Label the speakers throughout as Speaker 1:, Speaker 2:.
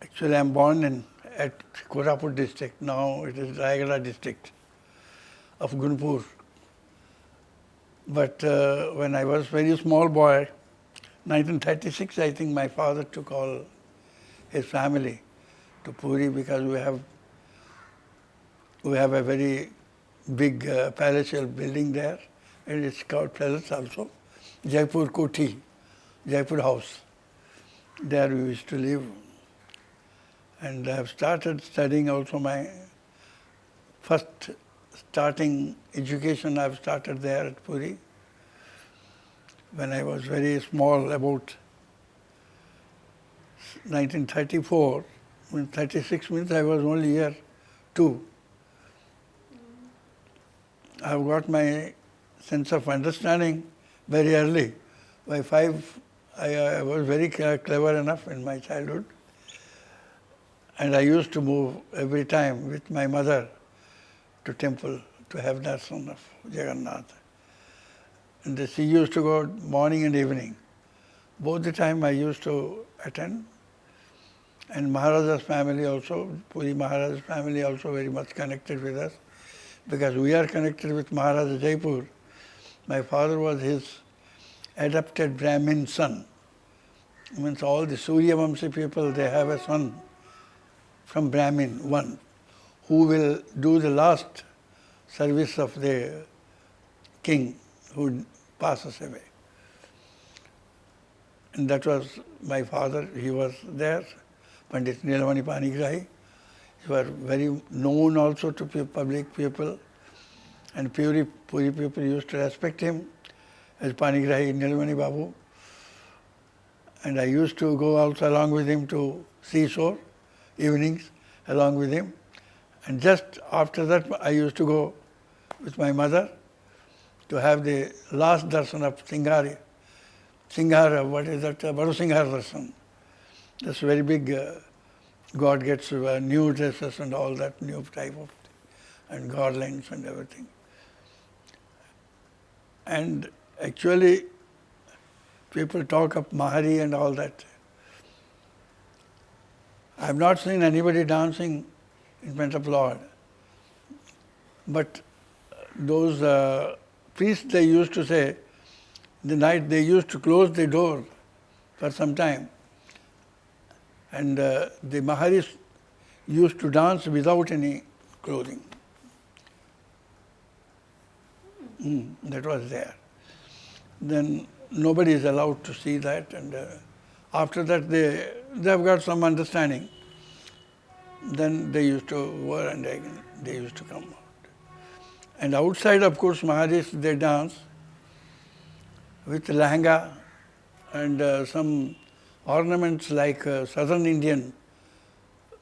Speaker 1: Actually, I am born at Koraput district. Now it is Rayagada district of Gunpur. But when I was very small boy, 1936, I think my father took all his family to Puri because we have a very big palatial building there, and it's called palace also, Jaipur Koti, Jaipur House. There we used to live. And I have started studying also my first starting education. I have started there at Puri when I was very small, about 1934. When 36 means I was only year 2. I have got my sense of understanding very early. By 5, I was very clever enough in my childhood. And I used to move every time with my mother to temple to have darshan of Jagannath. And she used to go morning and evening. Both the time I used to attend. And Maharaja's family also, Puri Maharaja's family also very much connected with us. Because we are connected with Maharaja Jaipur. My father was his adopted Brahmin son. It means all the Surya Vamsi people, they have a son from Brahmin, one, who will do the last service of the king who passes away. And that was my father. He was there, Pandit Nilamani Panigrahi. He was very known also to public people, and Puri people used to respect him as Panigrahi Nilamani Babu. And I used to go also along with him to seashore, evenings along with him. And just after that, I used to go with my mother to have the last darshan of Singhara, what is that? Baru Singhara darshan. That's very big. God gets new dresses and all that, new type of, and garlands and everything. And actually, people talk of Mahari and all that. I have not seen anybody dancing in front of Lord. But those priests, they used to say, the night they used to close the door for some time. And the Maharis used to dance without any clothing. That was there. Then nobody is allowed to see that, and after that they have got some understanding. Then they used to wear and they used to come out. And outside, of course, Maharis, they dance with lehenga and some ornaments like Southern Indian,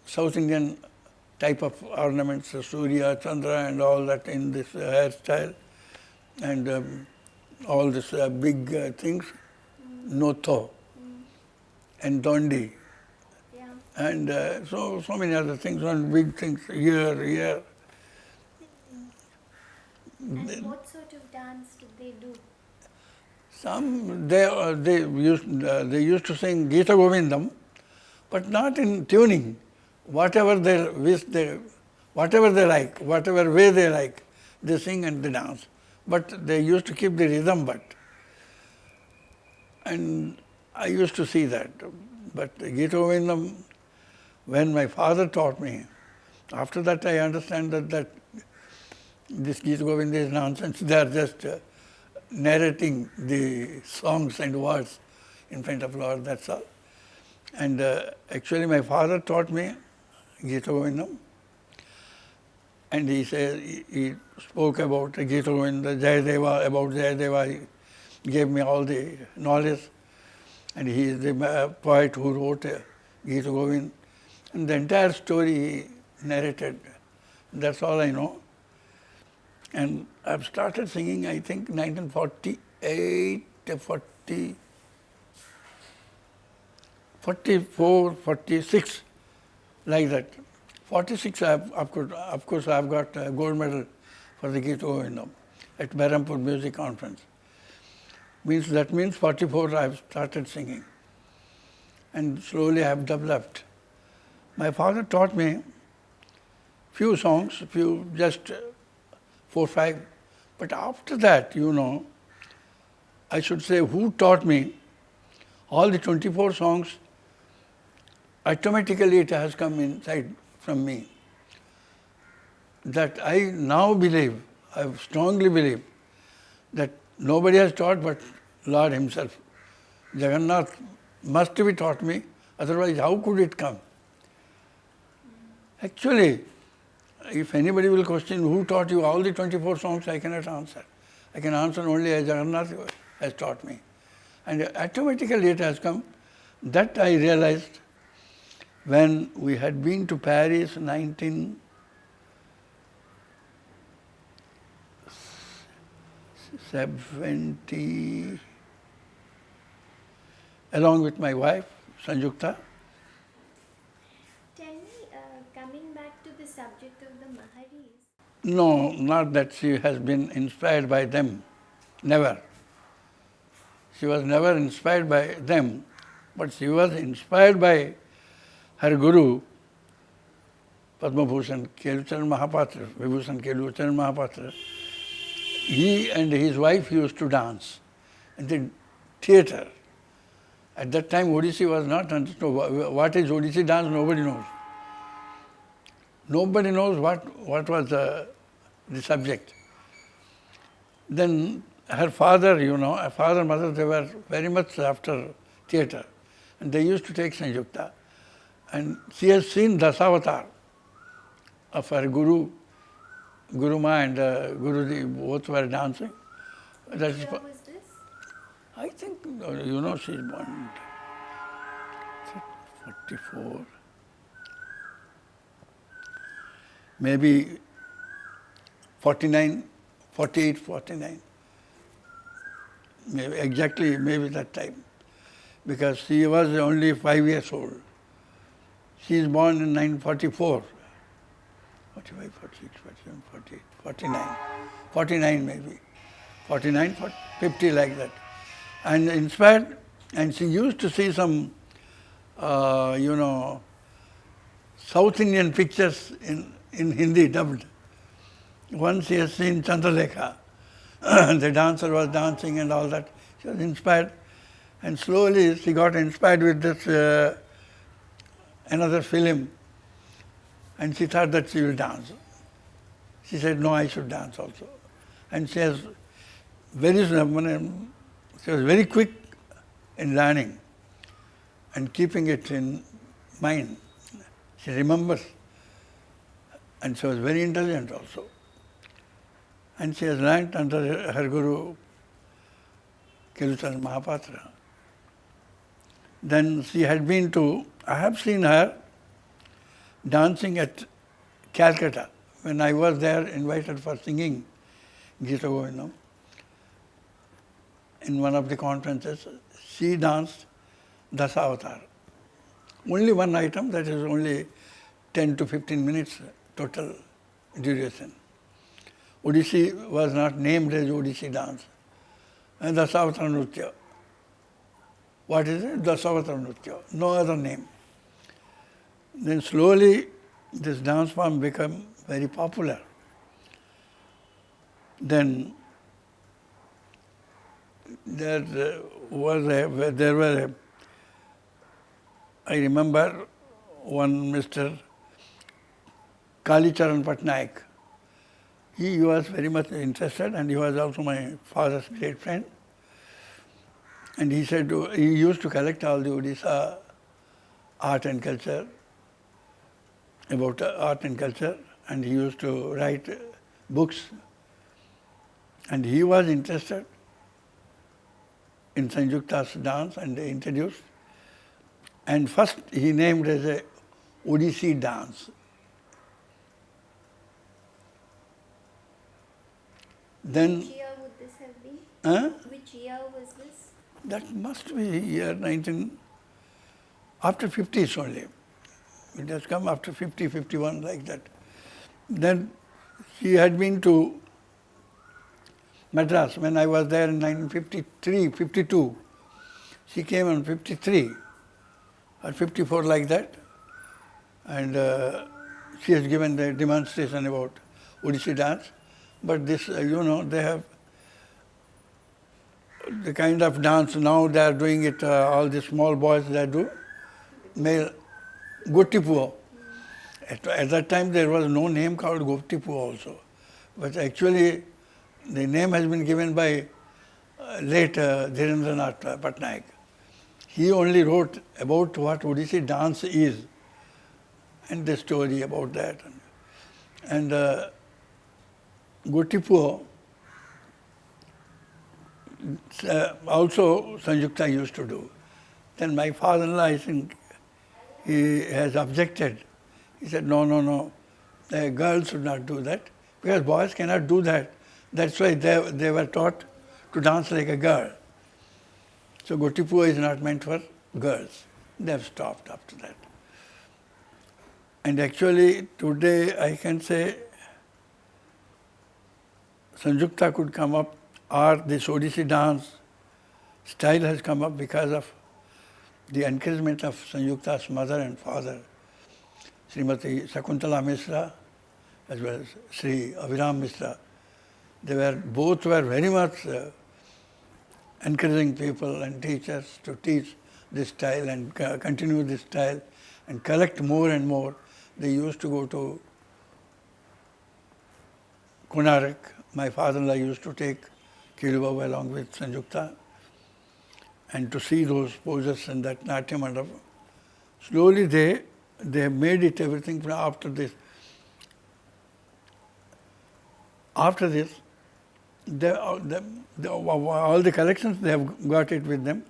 Speaker 1: South Indian type of ornaments, Surya, Chandra and all that in this hairstyle, and all these big things, Noto and Dondi, and so many other things, and big things here.
Speaker 2: And what sort of dance did they do?
Speaker 1: Some they used to sing Gita Govindam, but not in tuning. Whatever they wish, whatever they like, whatever way they like, they sing and they dance. But they used to keep the rhythm, and I used to see that. But Gita Govindam, when my father taught me, after that I understand that this Gita Govinda is nonsense. They are just narrating the songs and words in front of Lord, that's all. And actually my father taught me Gita Govindam, and he said, he spoke about Gita Govinda, Jayadeva, about Jayadeva, he gave me all the knowledge, and he is the poet who wrote Gita Govinda, and the entire story he narrated. That's all I know. And I've started singing, I think, 1948, 44, 46, like that. 46, of course, I've got a gold medal for the Gita Govindam at Berhampur Music Conference. That means 44, I've started singing. And slowly I've developed. My father taught me few songs, just 4, 5. But after that, I should say who taught me all the 24 songs, automatically it has come inside from me. That I now believe, I strongly believe, that nobody has taught but Lord Himself. Jagannath must be taught me, otherwise how could it come? Actually, if anybody will question who taught you all the 24 songs, I cannot answer. I can answer only as Jagannath has taught me. And automatically it has come. That I realized when we had been to Paris 1970, along with my wife, Sanjukta.
Speaker 2: Tell me, coming back to the subject of the Maharis.
Speaker 1: No, not that she has been inspired by them. Never. She was never inspired by them, but she was inspired by her Guru, Padma Bhushan Kelucharan Mahapatra, Vibhushan Kelucharan Mahapatra. He and his wife used to dance in the theatre. At that time, Odissi was not understood. What is Odissi dance? Nobody knows. Nobody knows what was the subject. Then her father, her father and mother, they were very much after theatre. And they used to take Sanjukta. And she has seen Dasavatar of her Guru Ma and Guruji, both were dancing.
Speaker 2: Which year was this?
Speaker 1: I think, she's born in 44. Maybe 49, 48, 49. Maybe exactly, maybe that time. Because she was only 5 years old. She is born in 1944. 45, 46, 47, 48, 49. 49 maybe. 49, 50 like that. And inspired, and she used to see some, South Indian pictures in Hindi dubbed. Once she has seen Chandralekha. The dancer was dancing and all that. She was inspired. And slowly she got inspired with this another film. And she thought that she will dance. She said, no, I should dance also. And she was very quick in learning and keeping it in mind. She remembers. And she was very intelligent also. And she has learnt under her Guru, Kelucharan Mahapatra. Then she had been I have seen her dancing at Calcutta. When I was there, invited for singing Gita Govindam, in one of the conferences, she danced Dasavatar. Only one item, that is only 10 to 15 minutes total duration. Odissi was not named as Odissi dance. And Dasavatar Nritya. What is it? Dasavatar Nritya. No other name. Then slowly this dance form became very popular. Then I remember one Mr. Kalicharan Patnaik. He was very much interested, and he was also my father's great friend. And he said he used to collect all the Odisha art and culture, about art and culture, and he used to write books. And he was interested in Sanjukta's dance and introduced. And first he named as a Odissi dance. Then,
Speaker 2: which year would this have been? Which year was this?
Speaker 1: That must be year 19, after 50s only. It has come after 50, 51, like that. Then she had been to Madras when I was there in 1953, 52. She came in 53 or 54, like that. and she has given the demonstration about Odissi dance. But this, they have the kind of dance now they are doing it, all the small boys they do, male, Gottipuo. At that time there was no name called Gottipuo also. But actually the name has been given by late Dhirendranath Patnaik. He only wrote about what Odissi dance is and the story about that. And Gottipuo also Sanjukta used to do. Then my father-in-law, I think, he has objected. He said, no, the girls should not do that because boys cannot do that. That's why they were taught to dance like a girl. So Gottipuo is not meant for girls. They have stopped after that. And actually today I can say Sanjukta could come up, or this Odissi dance style has come up because of the encouragement of Sanjukta's mother and father, Srimati Sakuntala Mishra as well as Sri Aviram Mishra. Both were very much encouraging people and teachers to teach this style and continue this style and collect more and more. They used to go to Konarak. My father-in-law used to take Kilubabu along with Sanjukta and to see those poses in that Natya Mandapa. Slowly they made it everything after this. After this, all the collections, they have got it with them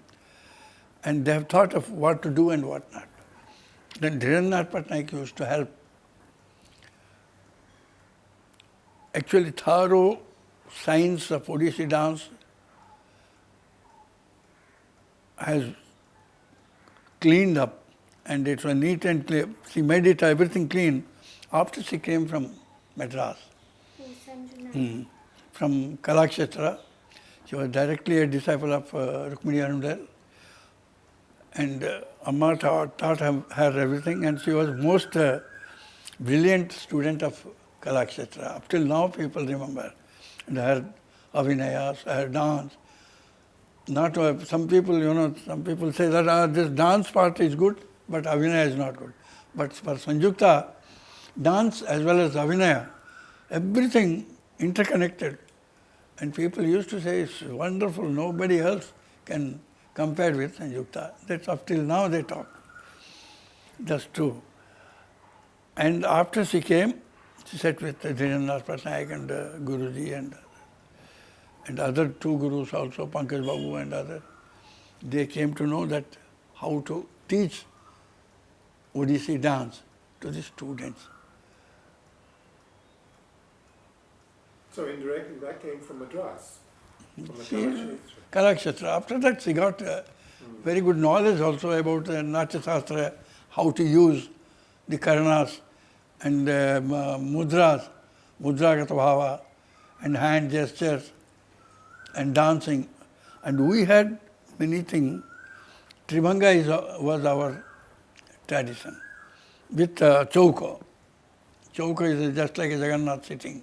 Speaker 1: and they have thought of what to do and what not. Then Dhirendranath Patnaik used to help. Actually, thorough science of Odissi dance has cleaned up and it was neat and clear. She made it everything clean after she came from Madras. From Kalakshetra. She was directly a disciple of Rukmini Arundel. And Amma taught her everything, and she was most brilliant student of Kalakshetra. Up till now people remember. And her Avinayas, her dance. Not some people say that this dance part is good, but Avinaya is not good. But for Sanjukta, dance as well as Avinaya, everything interconnected. And people used to say, it's wonderful, nobody else can compare with Sanjukta. That's up till now they talk. That's true. And after she came, she sat with Dhirendranath Patnaik and Guruji and other two gurus also, Pankaj Babu and others. They came to know that how to teach Odissi dance to the students.
Speaker 3: So indirectly that came from Madras, from the
Speaker 1: Kalakshetra. After that she got very good knowledge also about Natya Shastra, how to use the karanas and mudras, mudragata bhava and hand gestures and dancing. And we had many things. Tribhanga was our tradition with chauko. Chauko is just like a Jagannath sitting.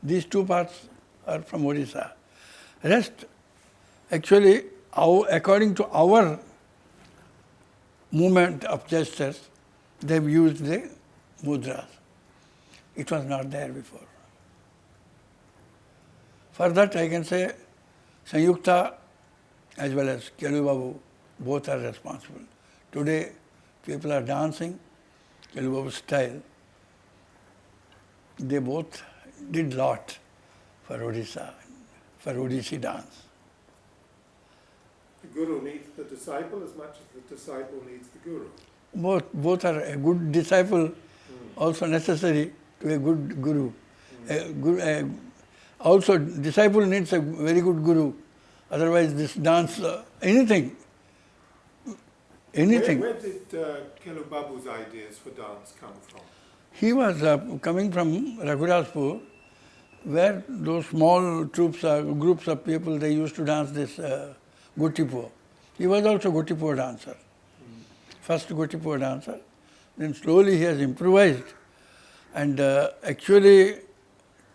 Speaker 1: These two parts are from Odisha. Rest, actually, according to our movement of gestures, they've used the mudras. It was not there before. For that, I can say Sanjukta as well as Kelubabu, both are responsible. Today, people are dancing Kelubabu style. They both did lot for Odisha, for Odissi dance.
Speaker 3: The guru needs the disciple as much as the disciple needs the guru.
Speaker 1: Both are a good disciple, also necessary to a good guru. Also, disciple needs a very good guru. Otherwise, this dance, anything.
Speaker 3: Where did Kelubabu's ideas for dance come from?
Speaker 1: He was coming from Raghurajpur, where those small groups of people, they used to dance this Gottipuo. He was also Gottipuo dancer. First Gottipuo dancer. Then slowly he has improvised and actually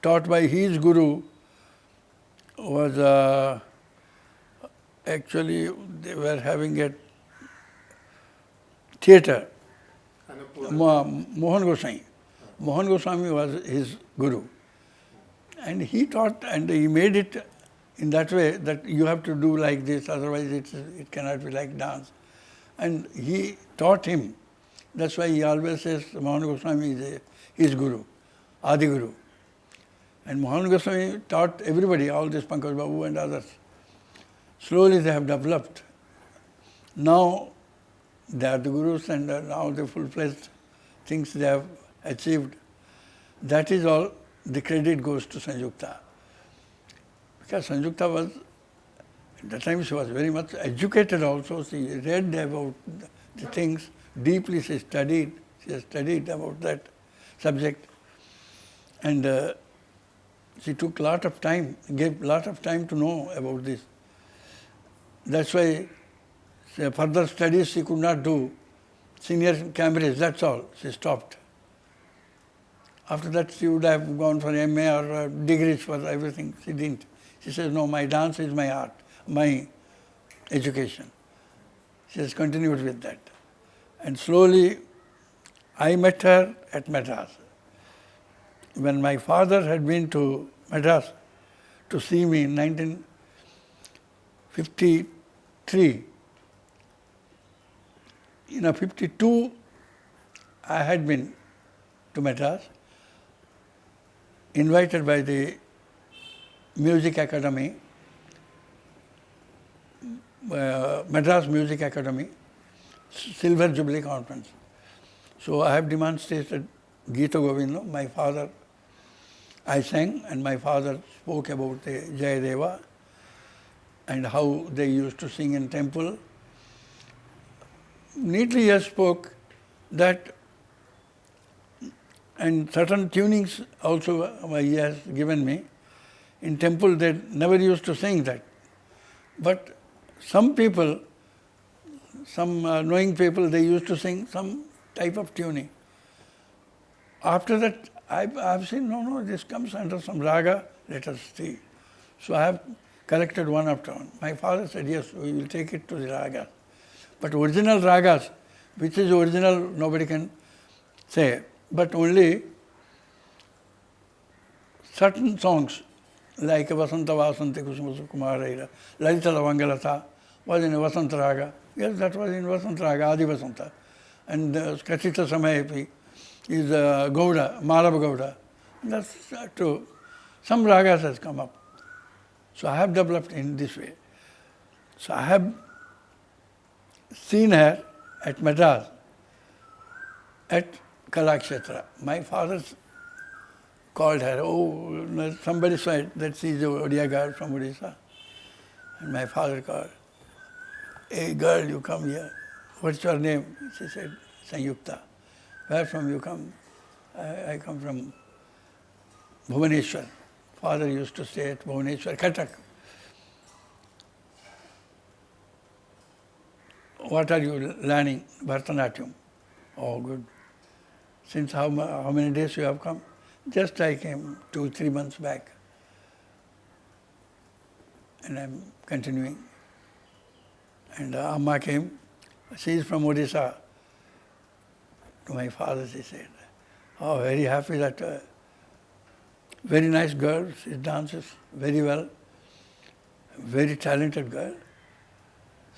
Speaker 1: taught by his guru was actually they were having a theatre. Mohan Goswami. Mohan Goswami was his guru. And he taught and he made it in that way that you have to do like this, otherwise it cannot be like dance. And he taught him. That's why he always says Mohan Goswami is his guru, Adi Guru. And Mohan Goswami taught everybody, all this Pankaj Babu and others. Slowly they have developed. Now they are the gurus and now the full-fledged things they have achieved. That is all, the credit goes to Sanjukta. Because Sanjukta was, at the time she was very much educated also. She read about the things deeply, she has studied about that subject. And she took a lot of time, gave a lot of time to know about this. That's why further studies she could not do. Senior Cambridge, that's all, she stopped. After that she would have gone for MA or degrees for everything. She didn't. She says, no, my dance is my art, my education. She has continued with that. And slowly I met her at Madras. When my father had been to Madras to see me in 1953, in 1952 I had been to Madras, invited by the Music Academy, Madras Music Academy, Silver Jubilee Conference. So I have demonstrated Gita Govinda, my father, I sang and my father spoke about the Jayadeva and how they used to sing in temple. Neatly he spoke that, and certain tunings also he has given me. In temple they never used to sing that. But some people, some knowing people, they used to sing some type of tuning. After that, I have seen, no, this comes under some raga, let us see. So I have collected one after one. My father said, yes, we will take it to the ragas. But original ragas, which is original, nobody can say. But only certain songs, like Vasanta Vasanti Kusuma Kumaraira, Lalita Lavangalata, was in Vasanta Raga. Yes, that was in Vasanta Raga, Adi Vasanta. And Kachita Samayapi is Gouda, Malava Gouda. That's true. Some ragas has come up. So I have developed in this way. So I have seen her at Madras, at Kalakshetra. My father called her, oh, somebody said that she is a Odia girl from Odisha. And my father called, hey girl, you come here. What's your name? She said, Sanyukta. Where from you come? I come from Bhubaneswar. Father used to stay at Bhubaneswar, Katak. What are you learning? Bharatanatyam. Oh, good. Since how many days you have come? Just I came 2-3 months back. And I'm continuing. And Amma came. She is from Odisha. To my father, she said, oh, very happy that very nice girl. She dances very well. Very talented girl.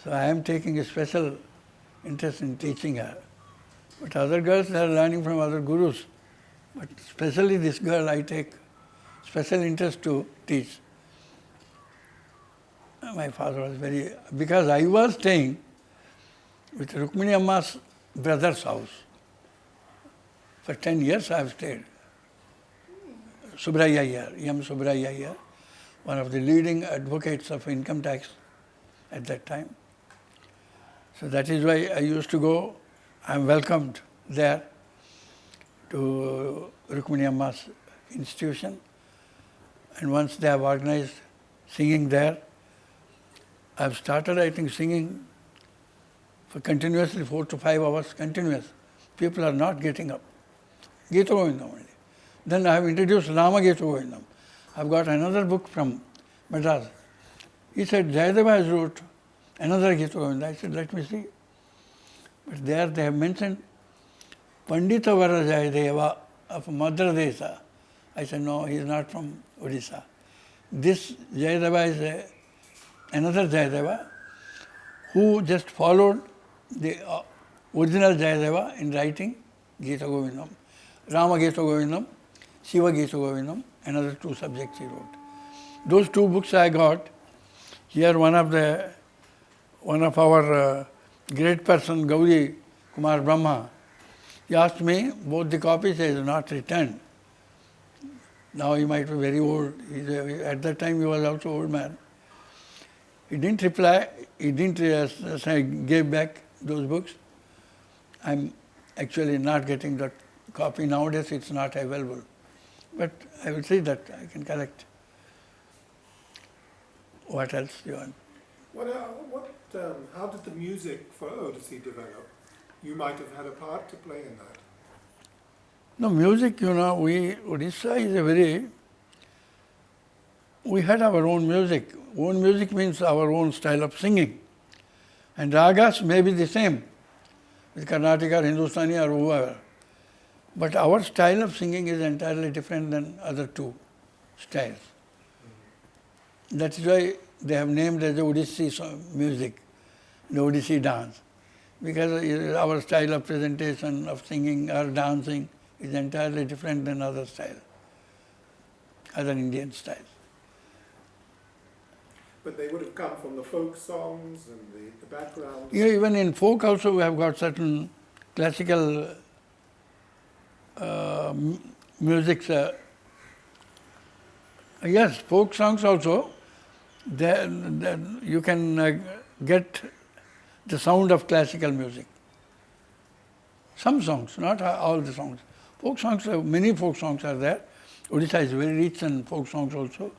Speaker 1: So I am taking a special interest in teaching her. But other girls, they are learning from other gurus. But especially this girl, I take special interest to teach. My father was very, because I was staying with Rukmini Amma's brother's house. For 10 years I have stayed. Subraya Iyer, M. Subraya Iyer, one of the leading advocates of income tax at that time. So that is why I used to go. I am welcomed there to Rukmini Amma's institution. And once they have organized singing there, I have started, I think, singing for continuously 4 to 5 hours, continuous. People are not getting up. Gita Govindam only. Then I have introduced Rama Gita Govindam. I've got another book from Madras. He said, Jayadeva has wrote another Gita Govindam. I said, let me see. But there they have mentioned Pandita Vara Jayadeva of Madhya Desa. I said, no, he is not from Odisha. This Jayadeva is another Jayadeva who just followed the original Jayadeva in writing Gita Govindam, Rama Gita Govindam, Shiva Gita Govindam, another two subjects he wrote. Those two books I got. Here one of our great person, Gauri Kumar Brahma, he asked me, both the copies he has not returned. Now he might be very old. At that time he was also old man. He didn't reply. He didn't say, gave back those books. I'm actually not getting that copy. Nowadays it's not available. But I will see that I can collect. What else do you want?
Speaker 3: How did the music for Odyssey develop? You might have had a part to play in that.
Speaker 1: No, music, Odisha is we had our own music. Own music means our own style of singing. And ragas may be the same with Karnataka or Hindustani or whoever. But our style of singing is entirely different than other two styles. That is why they have named as the Odissi music, the Odissi dance. Because our style of presentation, of singing or dancing is entirely different than other styles, other Indian styles.
Speaker 3: But they would have come from the folk songs and the background.
Speaker 1: Yeah, even in folk also we have got certain classical music. Yes, folk songs also. You can get the sound of classical music. Some songs, not all the songs. Folk songs, many folk songs are there. Odisha is very rich in folk songs also.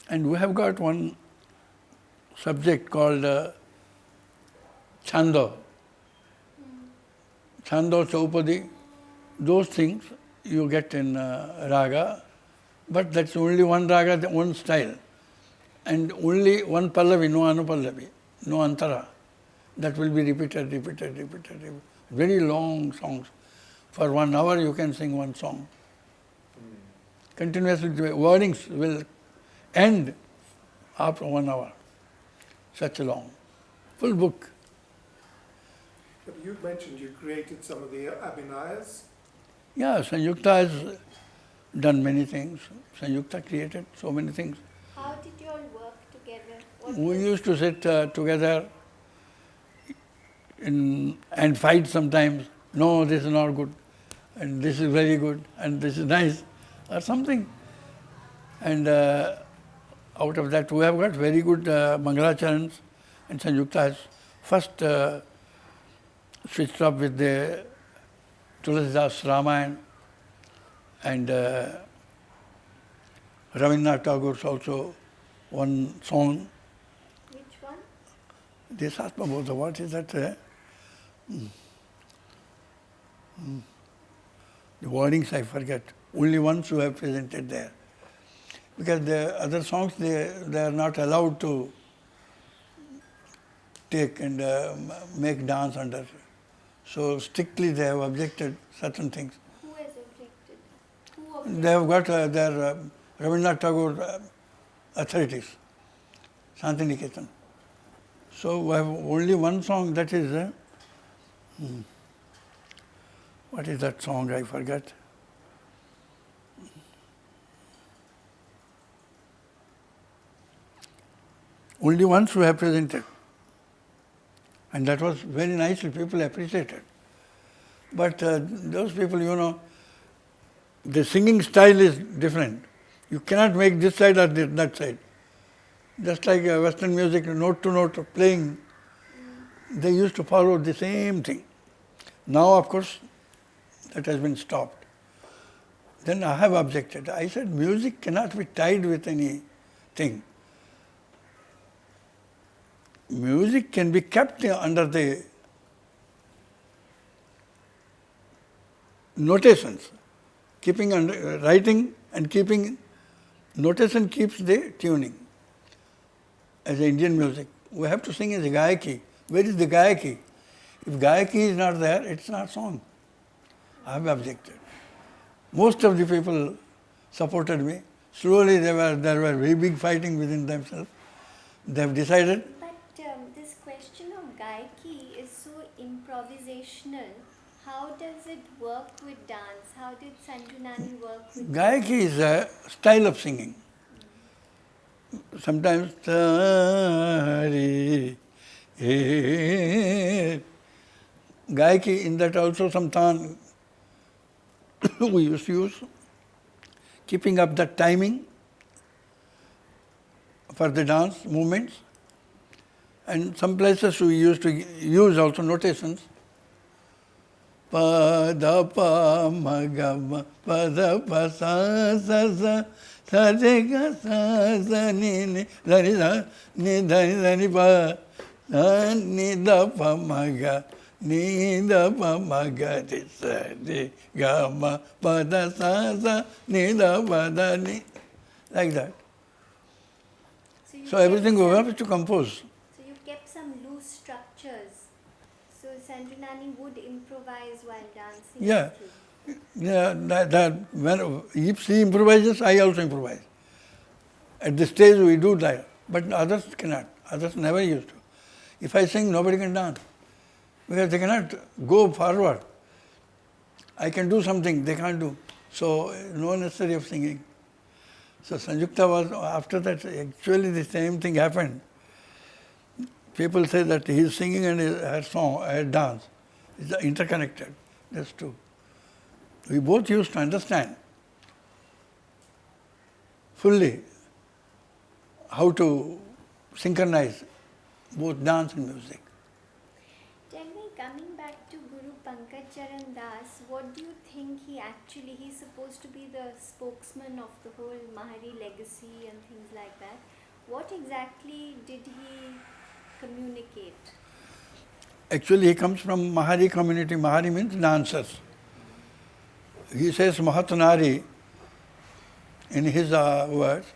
Speaker 1: And we have got one subject called Chando. Chando, Chaupadi, those things you get in raga, but that's only one raga, one style. And only one pallavi, no anupallavi, no antara. That will be repeated. Very long songs. For 1 hour you can sing one song. Continuously, the wordings will end after 1 hour. Such a long, full book.
Speaker 3: But you mentioned you created some of the Abhinayas.
Speaker 1: Yeah, Sanyukta has done many things. Sanyukta created so many things.
Speaker 2: How did you all work together?
Speaker 1: We used to sit together and fight sometimes. No, this is not good, and this is very good, and this is nice, or something. And out of that, we have got very good Mangalacharans, and Sanyukta has first switched up with the Tulasidas Ramayana, and Rabindranath Tagore's also one song.
Speaker 2: Which one?
Speaker 1: This Atmabodha, what is that? The wordings I forget. Only ones who have presented there. Because the other songs, they are not allowed to take and make dance under. So strictly they have objected certain things.
Speaker 2: Who has objected? Who objected?
Speaker 1: They have got their Rabindranath Tagore authorities, Shantiniketan. So we have only one song, that is, what is that song, I forget. Only once we have presented. And that was very nicely, people appreciated. But those people, the singing style is different. You cannot make this side or that side. Just like Western music, note to note playing, they used to follow the same thing. Now, of course, that has been stopped. Then I have objected. I said, music cannot be tied with anything. Music can be kept under the notations, keeping and writing and keeping notation keeps the tuning. As Indian music, we have to sing as a Gayaki. Where is the Gayaki? If Gayaki is not there, it's not song. I have objected. Most of the people supported me. Slowly there were very big fighting within themselves. They have decided.
Speaker 2: But this question of Gaiki is so improvisational. How does it work with dance? How did Sanju Nani work with
Speaker 1: Gayaki is a style of singing. Sometimes Gayaki, in that also some tan we used to use, keeping up the timing for the dance movements. And some places we used to use also notations. Pa da pa ma ga ma pa da pa sa sa sa sa re ga sa sa ni da ni da ni da ni pa sa ni da pa ma ga ni da pa ma ga re sa re ga ma pa da sa sa ni da pa da ni, like that. So everything we have to compose.
Speaker 2: So you kept some loose structures. So Sanju Nani would improvise while dancing.
Speaker 1: Yeah.
Speaker 2: too.
Speaker 1: Yeah, that when if she improvises, I also improvise. At this stage we do that, but others cannot. Others never used to. If I sing, nobody can dance because they cannot go forward. I can do something, they can't do. So no necessary of singing. So Sanjukta was, after that, actually the same thing happened. People say that his singing and her song, her dance is interconnected. That's true. We both used to understand fully how to synchronize both dance and music.
Speaker 2: Tell me, coming back to Guru Pankaj Charan Das, what do you think he's supposed to be the spokesman of the whole Mahari legacy and things like that. What exactly did he communicate?
Speaker 1: Actually, he comes from Mahari community. Mahari means dancers. He says Mahatanari in his words.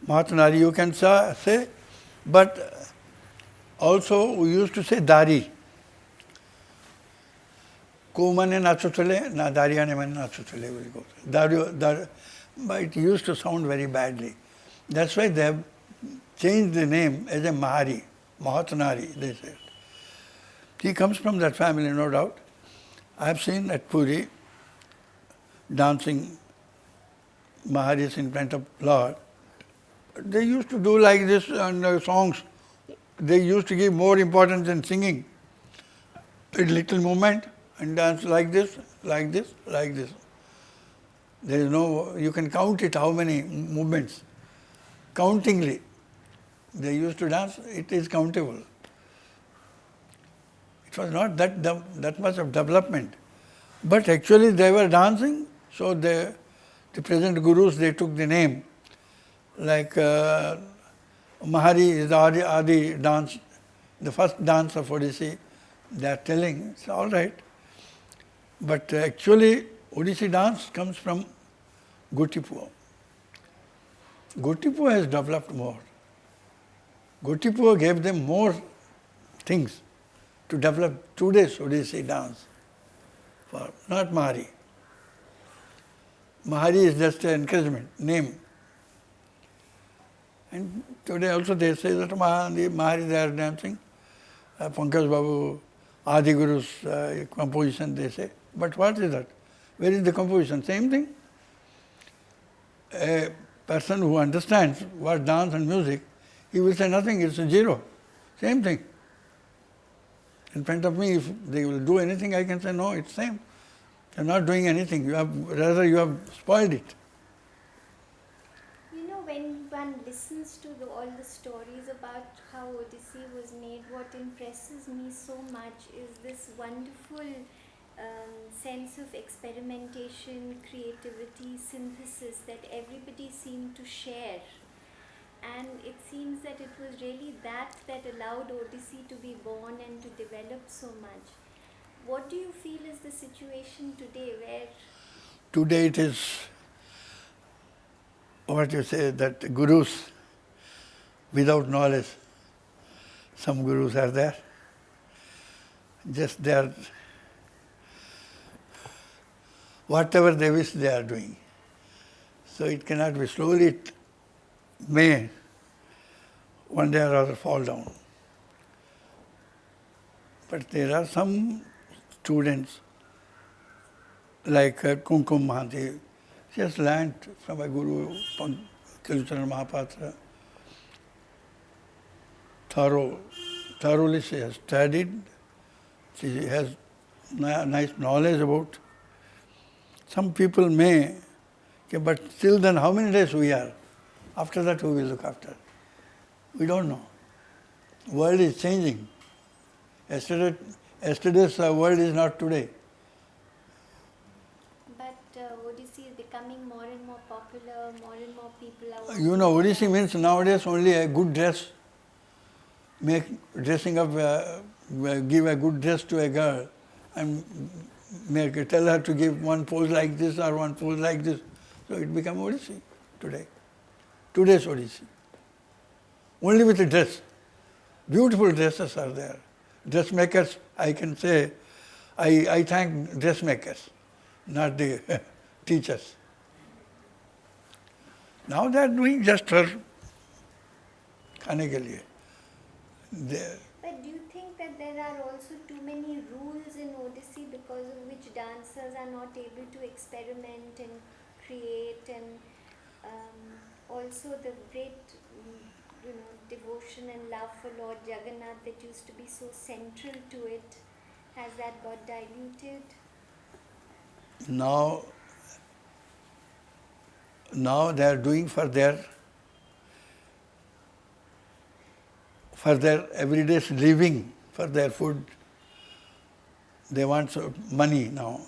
Speaker 1: Mahatanari you can say, but also we used to say Dari. Ko mane nacho chale, na Dariya ne mane nacho chale will go. Dari, but it used to sound very badly. That's why they have changed the name as a Mahari, Mahatanari, they said. He comes from that family, no doubt. I have seen at Puri dancing Maharis in front of Lord. They used to do like this and songs. They used to give more importance than singing. A little movement and dance like this, like this, like this. There is no, you can count it how many movements. Countingly. They used to dance, it is countable. It was not that much of development. But actually they were dancing, so the present gurus, they took the name. Like Mahari is the Adi dance, the first dance of Odissi. They are telling, it's all right. But actually Odissi dance comes from Gotipuo. Gotipuo has developed more. Gotipuo gave them more things to develop today's Odissi dance, for not Mahari. Mahari is just an encouragement, name. And today also they say that Mahari they are dancing. Pankaj Babu, Adi Guru's composition they say. But what is that? Where is the composition? Same thing. A person who understands what dance and music, he will say nothing, it's a zero. Same thing. In front of me, if they will do anything, I can say, no, it's same. They're not doing anything. Rather you have spoiled it.
Speaker 2: You know, when one listens to all the stories about how Odissi was made, what impresses me so much is this wonderful sense of experimentation, creativity, synthesis that everybody seemed to share. And it seems that it was really that allowed Odissi to be born and to develop so much. what do you feel is the situation today where
Speaker 1: Today it is what you say, that gurus without knowledge. Some gurus are there. Just they are, whatever they wish they are doing. So it cannot be. Slowly it may one day or other fall down. But there are some students like Kumkum Mahanti. She has learned from a guru, Kilucharan Mahapatra. Thoroughly she has studied. She has nice knowledge about. Some people may, but till then how many days we are? After that who will look after? We don't know. World is changing. Yesterday's world is not today.
Speaker 2: but Odissi is becoming more and more popular, more and more people are
Speaker 1: You know, Odissi means nowadays only a good dress. Make dressing up, give a good dress to a girl and tell her to give one pose like this or one pose like this. So it becomes Odissi today. Today's Odissi. Only with a dress. Beautiful dresses are there. Dressmakers, I can say, I thank dressmakers, not the teachers. Now they are doing just for खाने के लिए.
Speaker 2: But do you think that there are also too many rules in Odissi because of which dancers are not able to experiment and create, and also the great devotion and love for Lord Jagannath that used to be so central to it, has that got diluted?
Speaker 1: Now they are doing for their everyday living, for their food. They want money now.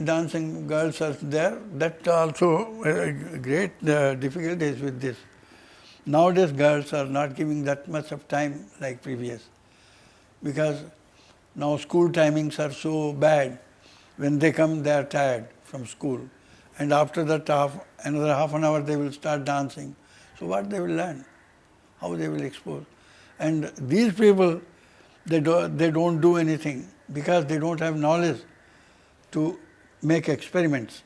Speaker 1: Dancing girls are there. That also great difficulties with this. Nowadays girls are not giving that much of time like previous, because now school timings are so bad. When they come, they are tired from school, and after that another half an hour they will start dancing. So what they will learn? How they will expose? And these people, they don't do anything because they don't have knowledge to make experiments.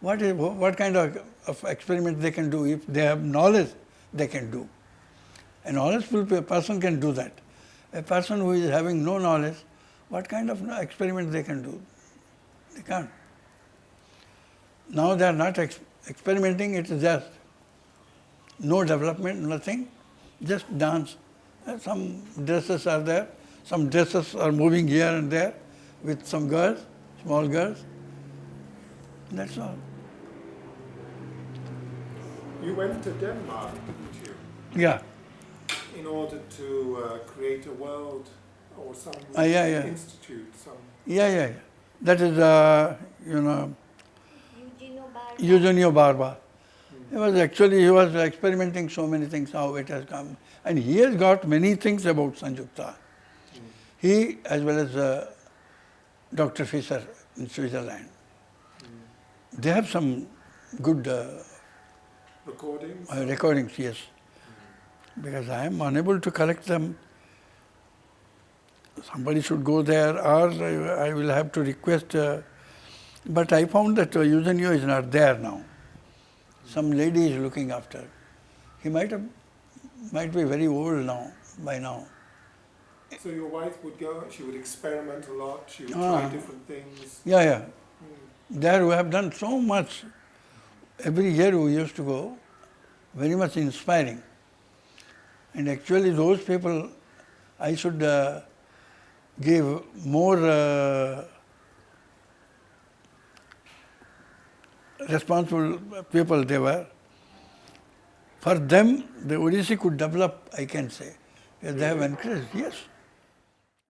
Speaker 1: What kind of experiment they can do? If they have knowledge, they can do. A knowledgeful person can do that. A person who is having no knowledge, what kind of experiment they can do? They can't. Now they are not experimenting, it is just no development, nothing, just dance. Some dresses are there, some dresses are moving here and there with some girls, small girls. That's all.
Speaker 3: You went to Denmark, didn't you?
Speaker 1: Yeah.
Speaker 3: In order to create a world or some
Speaker 1: Yeah.
Speaker 3: institute, some.
Speaker 1: Yeah. That is,
Speaker 2: Eugenio
Speaker 1: Eugenio
Speaker 2: Barba.
Speaker 1: Barba. He was experimenting so many things, how it has come. And he has got many things about Sanjukta. He, as well as Dr. Fischer in Switzerland. They have some good recordings, yes. Because I am unable to collect them. Somebody should go there, or I will have to request. But I found that Eugenio is not there now. Some lady is looking after. He might be very old now, by now.
Speaker 3: So your wife would go, she would experiment a lot, she would try different things.
Speaker 1: Yeah. There we have done so much. Every year we used to go, very much inspiring. And actually those people, I should give more responsible people they were. For them, the Odissi could develop, I can say. They have encouraged, yes.